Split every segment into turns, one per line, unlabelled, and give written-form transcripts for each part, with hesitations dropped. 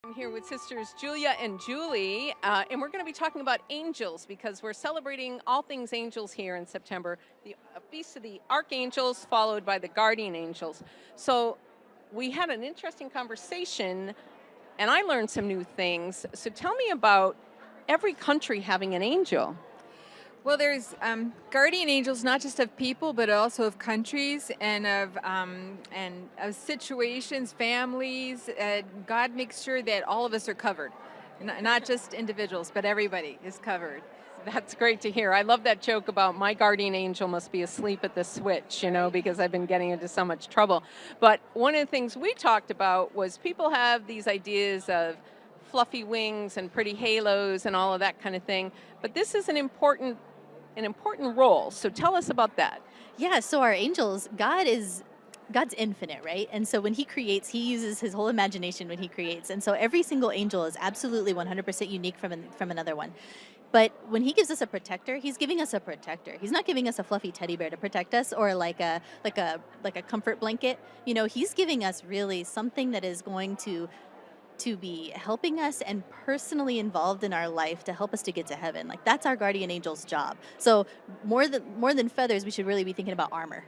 I'm here with sisters Julia and Julie, and we're going to be talking about angels because we're celebrating all things angels here in September. The Feast of the Archangels, followed by the Guardian Angels. So we had an interesting conversation, and I learned some new things. So tell me about every country having an angel.
Well, there's guardian angels, not just of people, but also of countries and of situations, families. God makes sure that all of us are covered, not just individuals, but everybody is covered.
That's great to hear. I love that joke about my guardian angel must be asleep at the switch, because I've been getting into so much trouble. But one of the things we talked about was people have these ideas of fluffy wings and pretty halos and all of that kind of thing. But this is an important role. So tell us about that.
Yeah, so our angels, God's infinite, right? And so when he creates, he uses his whole imagination when he creates. And so every single angel is absolutely 100% unique from another one. But when he gives us a protector, he's giving us a protector. He's not giving us a fluffy teddy bear to protect us or like a comfort blanket. He's giving us really something that is going to be helping us and personally involved in our life to help us to get to heaven. Like that's our guardian angel's job. So more than feathers, we should really be thinking about armor.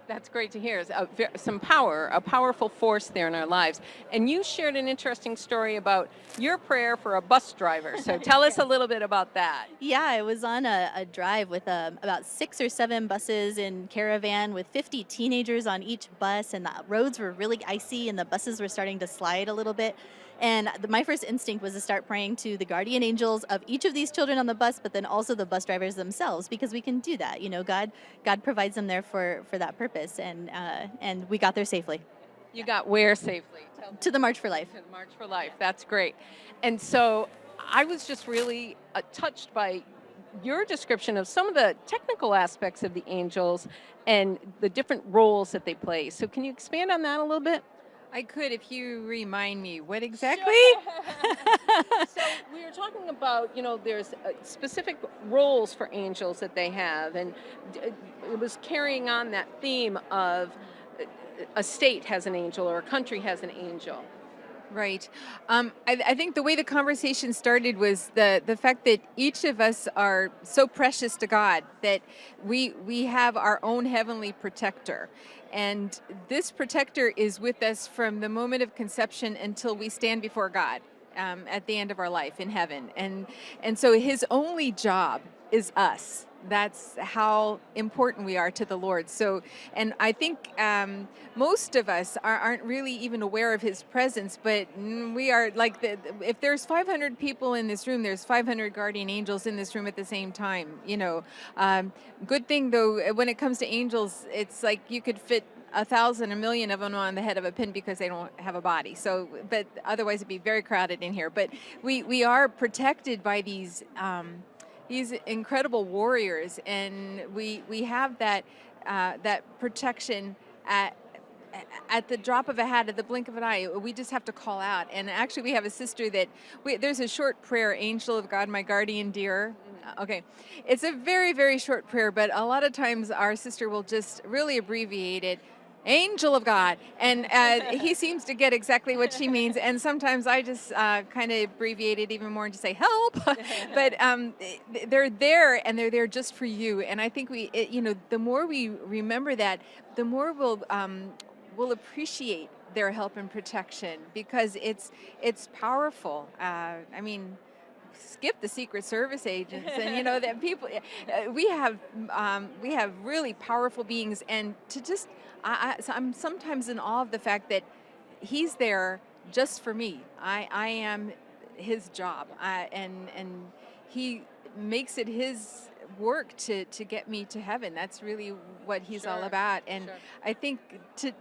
That's great to hear. It's some power, a powerful force there in our lives. And you shared an interesting story about your prayer for a bus driver. So tell us a little bit about that.
Yeah, I was on a drive with about 6 or 7 buses in caravan with 50 teenagers on each bus, and the roads were really icy, and the buses were starting to slide a little bit. And my first instinct was to start praying to the guardian angels of each of these children on the bus, but then also the bus drivers themselves, because we can do that. God provides them there for that purpose, and we got there safely
You got where safely? Tell me.
to the March for Life.
To the March for Life. That's great. And so I was just really touched by your description of some of the technical aspects of the angels and the different roles that they play. So can you expand on that a little bit?
I could, if you remind me, what exactly?
So we were talking about, there's specific roles for angels that they have, and it was carrying on that theme of a state has an angel or a country has an angel.
Right. I think the way the conversation started was the fact that each of us are so precious to God that we have our own heavenly protector. And this protector is with us from the moment of conception until we stand before God at the end of our life in heaven. And so his only job is us. That's how important we are to the Lord. So, and I think most of us aren't really even aware of his presence, but we are like, if there's 500 people in this room, there's 500 guardian angels in this room at the same time, Good thing though, when it comes to angels, it's like you could fit 1,000, 1,000,000 of them on the head of a pin because they don't have a body. So, but otherwise it'd be very crowded in here. But we are protected by these incredible warriors, and we have that protection at the drop of a hat, at the blink of an eye. We just have to call out. And actually, we have a sister that there's a short prayer, "Angel of God, my guardian dear." Okay, it's a very, very short prayer, but a lot of times our sister will just really abbreviate it. Angel of God, and he seems to get exactly what she means. And sometimes I just kind of abbreviate it even more and just say help. But they're there, and they're there just for you. And I think the more we remember that, the more we'll appreciate their help and protection, because it's powerful. I mean, skip the Secret Service agents, and that people we have really powerful beings, and to just so I'm sometimes in awe of the fact that he's there just for me. I am his job, and he makes it his work to get me to heaven. That's really what he's all
Sure,
about. And
sure.
I think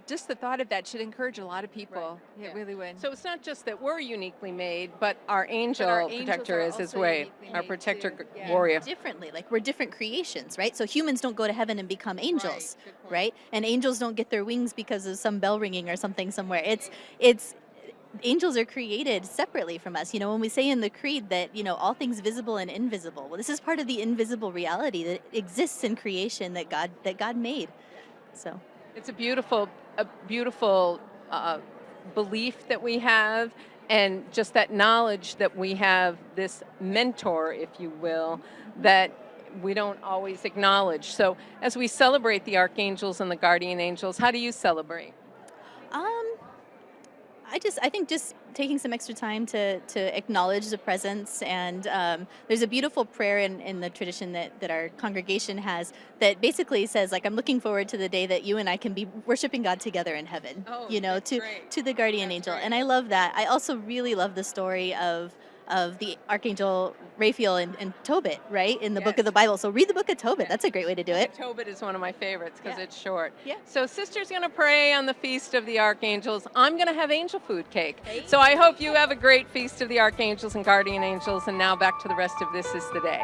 just the thought of that should encourage a lot of people.
Right,
It
yeah.
really would.
So it's not just that we're uniquely made, but our angel
angels
protector
are
is his
also
way,
uniquely
our
made
protector
too. Yeah.
warrior.
Differently, like we're different creations, right? So humans don't go to heaven and become angels,
Good point.
right? And angels don't get their wings because of some bell ringing or something somewhere. It's angels are created separately from us. When we say in the creed that, all things visible and invisible, well, this is part of the invisible reality that exists in creation that God made. So
It's a beautiful belief that we have, and just that knowledge that we have this mentor, if you will, that we don't always acknowledge. So as we celebrate the archangels and the guardian angels, how do you celebrate?
Um, I think just taking some extra time to acknowledge the presence, and there's a beautiful prayer in the tradition that our congregation has that basically says, like, I'm looking forward to the day that you and I can be worshiping God together in heaven.
Oh,
You know,
that's great.
to the guardian
That's
angel,
great.
and I love that. I also really love the story of the archangel Raphael and Tobit, right, in the book of
Yes.
the Bible. So read the book of Tobit.
Yes.
That's a great way to do it.
Tobit is one of my favorites because
Yeah.
it's short.
Yeah.
So Sister's going to pray on the Feast of the Archangels. I'm going to have angel food cake. So I hope you have a great Feast of the Archangels and Guardian Angels. And now back to the rest of This Is the Day.